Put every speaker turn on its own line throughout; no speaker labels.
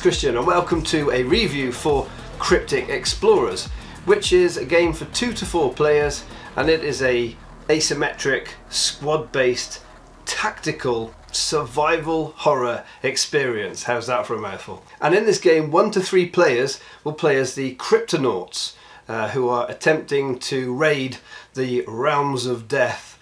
Christian and welcome to a review for Cryptic Explorers, which is a game for 2 to 4 players, and it is a asymmetric, squad-based, tactical, survival horror experience. How's that for a mouthful? And in this game, 1 to 3 players will play as the Cryptonauts, who are attempting to raid the realms of death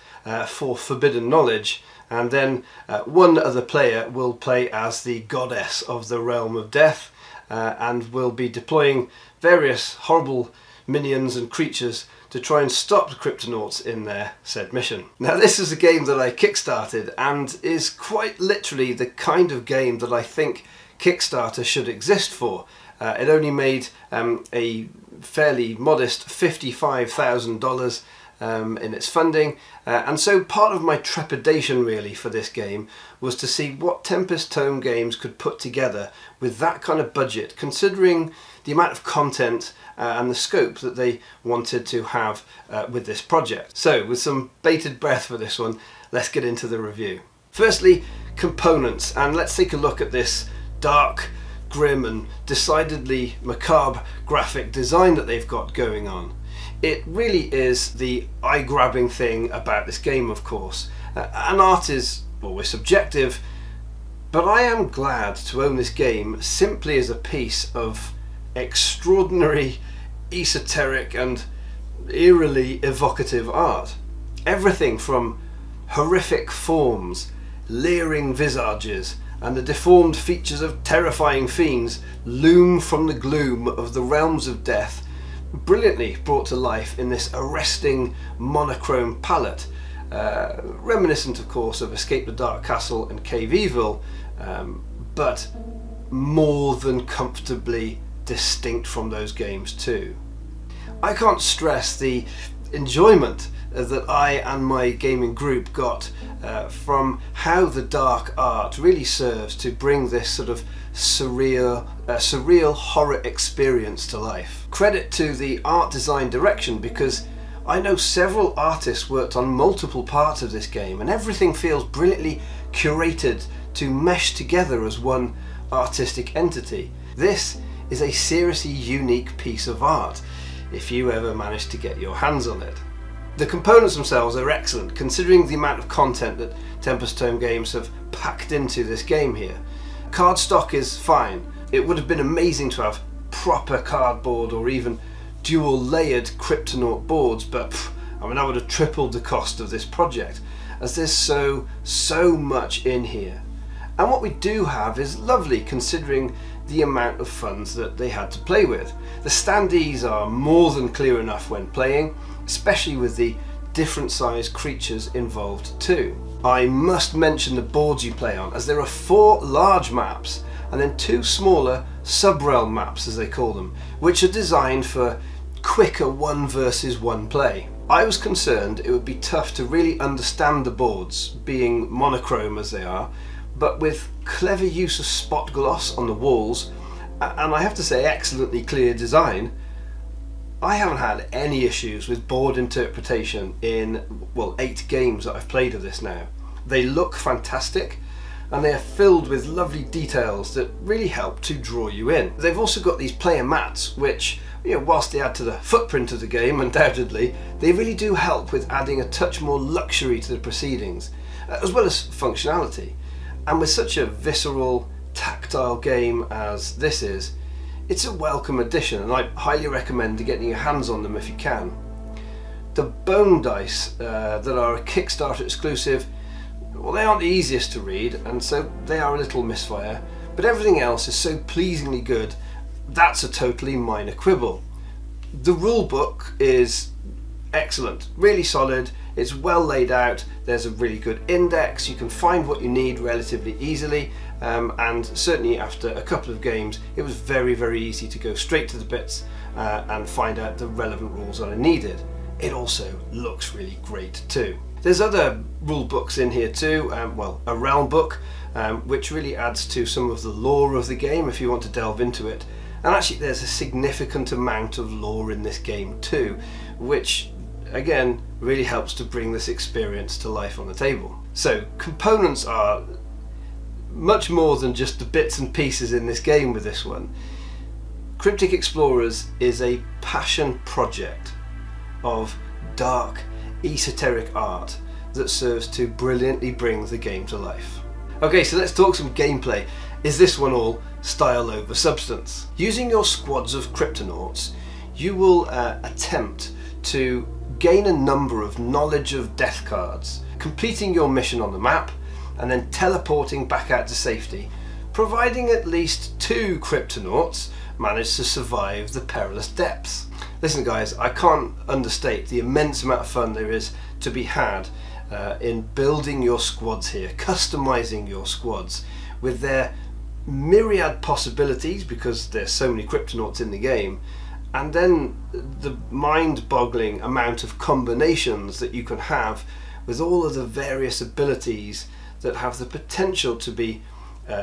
for forbidden knowledge. And then one other player will play as the goddess of the realm of death and will be deploying various horrible minions and creatures to try and stop the Cryptonauts in their said mission. Now, this is a game that I kickstarted and is quite literally the kind of game that I think Kickstarter should exist for. It only made a fairly modest $55,000 in its funding, and so part of my trepidation really for this game was to see what Tempest Tome Games could put together with that kind of budget, considering the amount of content and the scope that they wanted to have with this project. So with some bated breath for this one, let's get into the review. Firstly, components, and let's take a look at this dark, grim and decidedly macabre graphic design that they've got going on. It really is the eye-grabbing thing about this game, of course. And art is always subjective, but I am glad to own this game simply as a piece of extraordinary, esoteric and eerily evocative art. Everything from horrific forms, leering visages, and the deformed features of terrifying fiends loom from the gloom of the realms of death, brilliantly brought to life in this arresting monochrome palette, reminiscent of course of Escape the Dark Castle and Cave Evil, but more than comfortably distinct from those games too. I can't stress the enjoyment that I and my gaming group got from how the dark art really serves to bring this sort of surreal horror experience to life. Credit to the art design direction, because I know several artists worked on multiple parts of this game and everything feels brilliantly curated to mesh together as one artistic entity. This is a seriously unique piece of art if you ever manage to get your hands on it. The components themselves are excellent, considering the amount of content that Tempest Tome Games have packed into this game here. Cardstock is fine. It would have been amazing to have proper cardboard or even dual layered Cryptonaut boards, but I mean, that would have tripled the cost of this project, as there's so much in here. And what we do have is lovely, considering the amount of funds that they had to play with. The standees are more than clear enough when playing, especially with the different sized creatures involved too. I must mention the boards you play on, as there are 4 large maps and then 2 smaller sub-realm maps, as they call them, which are designed for quicker 1 versus 1 play. I was concerned it would be tough to really understand the boards, being monochrome as they are, but with clever use of spot gloss on the walls, and I have to say excellently clear design, I haven't had any issues with board interpretation in, well, 8 games that I've played of this now. They look fantastic and they are filled with lovely details that really help to draw you in. They've also got these player mats which, you know, whilst they add to the footprint of the game undoubtedly, they really do help with adding a touch more luxury to the proceedings, as well as functionality. And with such a visceral, tactile game as this is, it's a welcome addition, and I highly recommend getting your hands on them if you can. The bone dice that are a Kickstarter exclusive, well, they aren't the easiest to read, and so they are a little misfire, but everything else is so pleasingly good, that's a totally minor quibble. The rulebook is excellent, really solid, it's well laid out, there's a really good index, you can find what you need relatively easily, and certainly after a couple of games it was very easy to go straight to the bits and find out the relevant rules that are needed. It also looks really great too. There's other rule books in here too, well, a realm book which really adds to some of the lore of the game if you want to delve into it, and actually there's a significant amount of lore in this game too, which again really helps to bring this experience to life on the table. So components are much more than just the bits and pieces in this game with this one. Cryptic Explorers is a passion project of dark, esoteric art that serves to brilliantly bring the game to life. Okay, so let's talk some gameplay. Is this one all style over substance? Using your squads of cryptonauts, you will attempt to gain a number of knowledge of death cards, completing your mission on the map and then teleporting back out to safety, providing at least 2 cryptonauts manage to survive the perilous depths. Listen guys, I can't understate the immense amount of fun there is to be had in building your squads here, customizing your squads with their myriad possibilities, because there's so many cryptonauts in the game, and then the mind-boggling amount of combinations that you can have with all of the various abilities that have the potential to be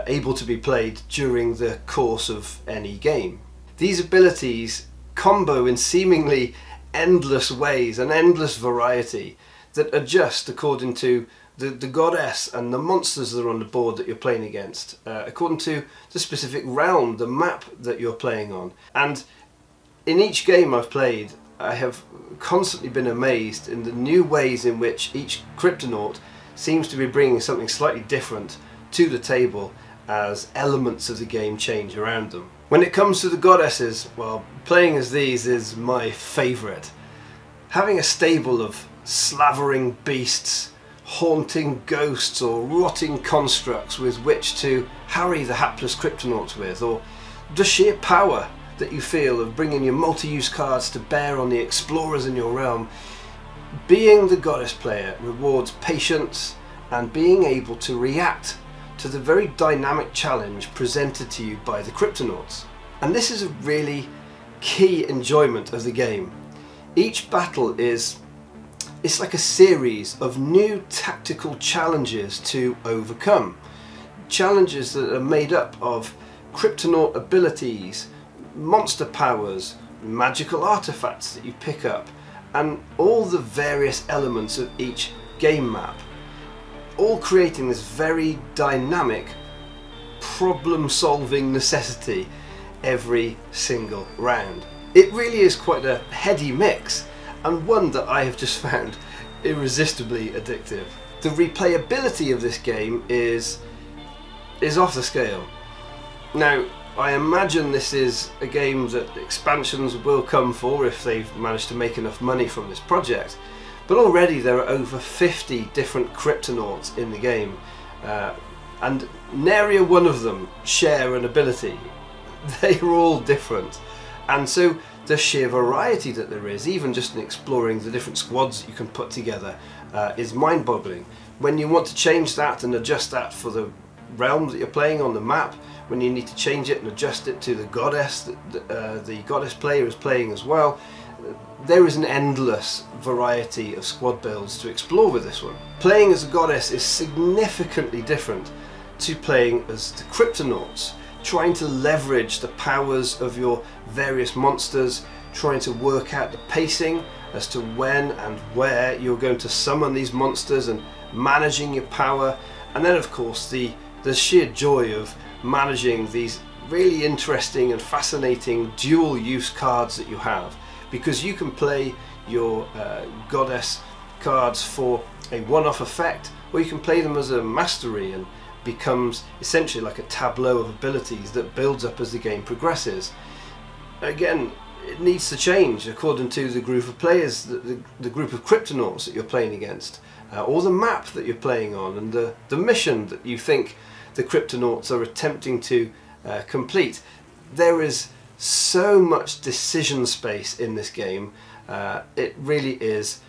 able to be played during the course of any game. These abilities combo in seemingly endless ways, an endless variety that adjust according to the goddess and the monsters that are on the board that you're playing against, according to the specific realm, the map that you're playing on. And in each game I've played, I have constantly been amazed in the new ways in which each cryptonaut seems to be bringing something slightly different to the table as elements of the game change around them. When it comes to the goddesses, well, playing as these is my favourite. Having a stable of slavering beasts, haunting ghosts or rotting constructs with which to harry the hapless cryptonauts with, or the sheer power that you feel of bringing your multi-use cards to bear on the explorers in your realm. Being the goddess player rewards patience and being able to react to the very dynamic challenge presented to you by the cryptonauts. And this is a really key enjoyment of the game. Each battle it's like a series of new tactical challenges to overcome. Challenges that are made up of cryptonaut abilities, monster powers, magical artifacts that you pick up, and all the various elements of each game map, all creating this very dynamic problem-solving necessity every single round. It really is quite a heady mix, and one that I have just found irresistibly addictive. The replayability of this game is off the scale. Now, I imagine this is a game that expansions will come for if they've managed to make enough money from this project, but already there are over 50 different cryptonauts in the game, and nary a one of them share an ability. They are all different, and so the sheer variety that there is, even just in exploring the different squads that you can put together, is mind-boggling. When you want to change that and adjust that for the realm that you're playing on the map, when you need to change it and adjust it to the goddess that the goddess player is playing as well, there is an endless variety of squad builds to explore with this one. Playing as a goddess is significantly different to playing as the cryptonauts, trying to leverage the powers of your various monsters, trying to work out the pacing as to when and where you're going to summon these monsters and managing your power, and then of course the sheer joy of managing these really interesting and fascinating dual use cards that you have, because you can play your goddess cards for a one-off effect, or you can play them as a mastery and becomes essentially like a tableau of abilities that builds up as the game progresses. Again, it needs to change according to the group of players, the group of cryptonauts that you're playing against, or the map that you're playing on, and the mission that you think the cryptonauts are attempting to complete. There is so much decision space in this game. It really is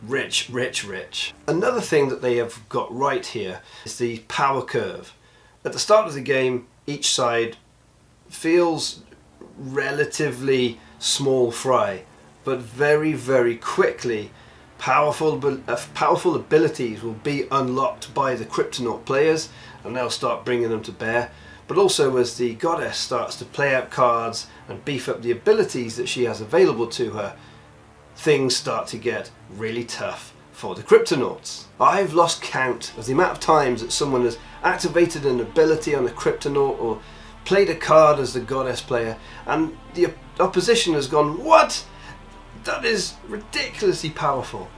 rich, rich, rich. Another thing that they have got right here is the power curve. At the start of the game, each side feels relatively small fry, but very, very quickly powerful abilities will be unlocked by the cryptonaut players, and they'll start bringing them to bear. But also as the goddess starts to play out cards and beef up the abilities that she has available to her, things start to get really tough for the Cryptonauts. I've lost count of the amount of times that someone has activated an ability on a Cryptonaut or played a card as the Goddess player, and the opposition has gone, "What? That is ridiculously powerful."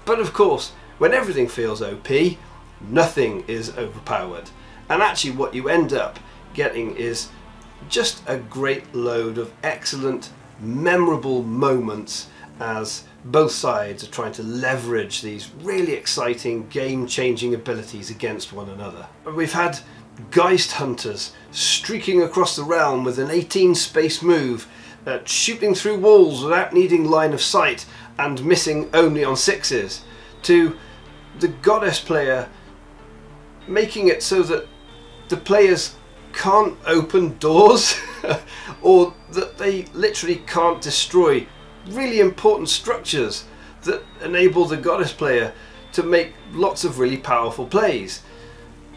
But of course, when everything feels OP, nothing is overpowered. And actually what you end up getting is just a great load of excellent, memorable moments as both sides are trying to leverage these really exciting, game-changing abilities against one another. We've had Geist Hunters streaking across the realm with an 18 space move, shooting through walls without needing line of sight and missing only on 6s, to the Goddess player making it so that the players can't open doors or that they literally can't destroy really important structures that enable the Goddess player to make lots of really powerful plays,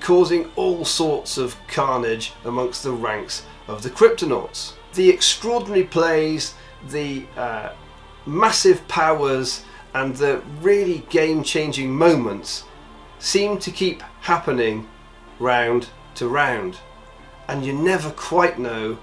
causing all sorts of carnage amongst the ranks of the Cryptonauts. The extraordinary plays, the massive powers and the really game-changing moments seem to keep happening round to round, and you never quite know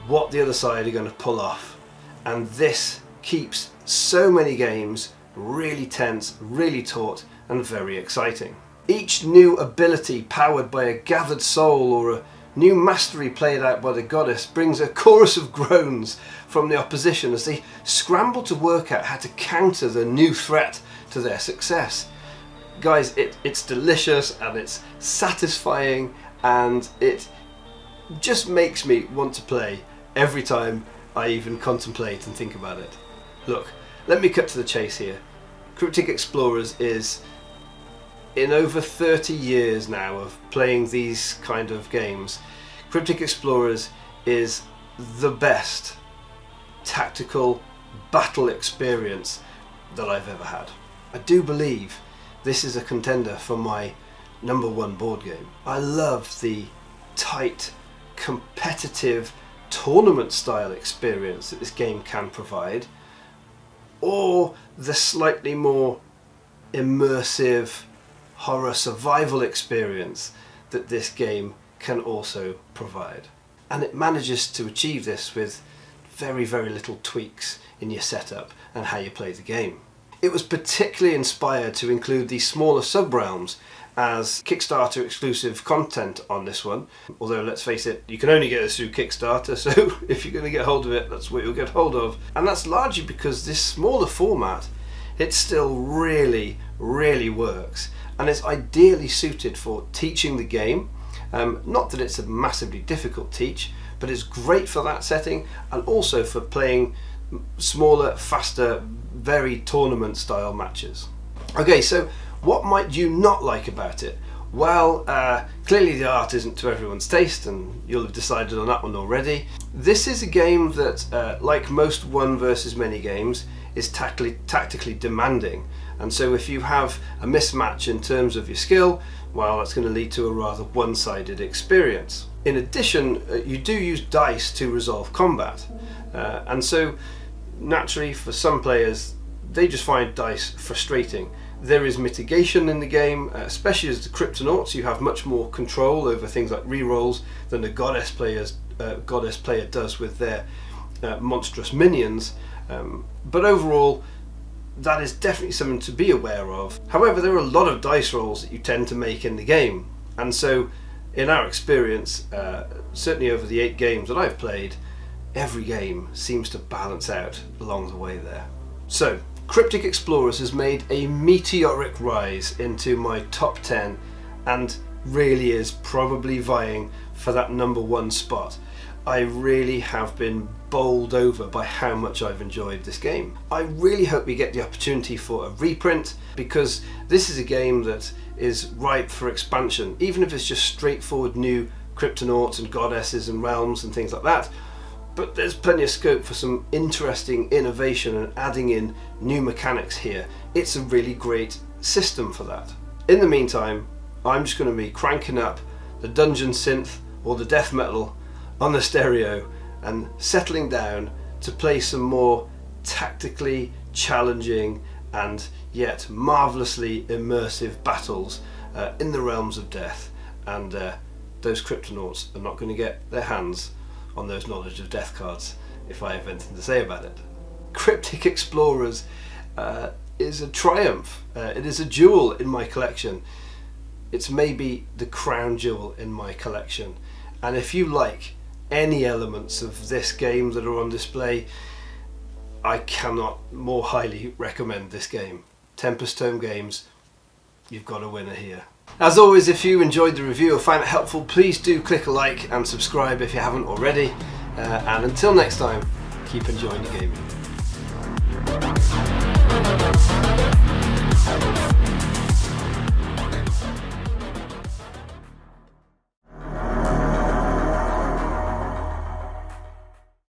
what the other side are going to pull off, and this keeps so many games really tense, really taut and very exciting. Each new ability powered by a gathered soul or a new mastery played out by the Goddess brings a chorus of groans from the opposition as they scramble to work out how to counter the new threat to their success. Guys, it's delicious and it's satisfying, and it just makes me want to play every time I even contemplate and think about it. Look, let me cut to the chase here. Cryptic Explorers is, in over 30 years now of playing these kind of games, Cryptic Explorers is the best tactical battle experience that I've ever had. I do believe this is a contender for my #1 board game. I love the tight, competitive, tournament style experience that this game can provide, or the slightly more immersive horror survival experience that this game can also provide. And it manages to achieve this with very, very little tweaks in your setup and how you play the game. It was particularly inspired to include these smaller sub-realms as Kickstarter exclusive content on this one, although let's face it, you can only get this through Kickstarter, so if you're going to get hold of it, that's what you'll get hold of. And that's largely because this smaller format, it still really, really works, and it's ideally suited for teaching the game. Not that it's a massively difficult teach, but it's great for that setting, and also for playing smaller, faster, very tournament style matches. Okay, so what might you not like about it? Well, clearly the art isn't to everyone's taste, and you'll have decided on that one already. This is a game that, like most one versus many games, is tactically demanding, and so if you have a mismatch in terms of your skill, well, that's going to lead to a rather one-sided experience. In addition, you do use dice to resolve combat, and so naturally for some players they just find dice frustrating. There is mitigation in the game, especially as the Cryptonauts. You have much more control over things like rerolls than the Goddess player does with their monstrous minions. But overall, that is definitely something to be aware of. However, there are a lot of dice rolls that you tend to make in the game, and so in our experience, certainly over the 8 games that I've played, every game seems to balance out along the way there. So Cryptic Explorers has made a meteoric rise into my top 10 and really is probably vying for that #1 spot. I really have been bowled over by how much I've enjoyed this game. I really hope we get the opportunity for a reprint, because this is a game that is ripe for expansion, even if it's just straightforward new Cryptonauts and Goddesses and realms and things like that. But there's plenty of scope for some interesting innovation and adding in new mechanics here. It's a really great system for that. In the meantime, I'm just going to be cranking up the dungeon synth or the death metal on the stereo and settling down to play some more tactically challenging and yet marvellously immersive battles in the realms of death, and those cryptonauts are not going to get their hands on those Knowledge of Death cards if I have anything to say about it. Cryptic Explorers is a triumph. It is a jewel in my collection. It's maybe the crown jewel in my collection, and if you like any elements of this game that are on display, I cannot more highly recommend this game. Tempest Tome Games, you've got a winner here. As always, if you enjoyed the review or find it helpful, please do click a like and subscribe if you haven't already. And until next time, keep enjoying the gaming.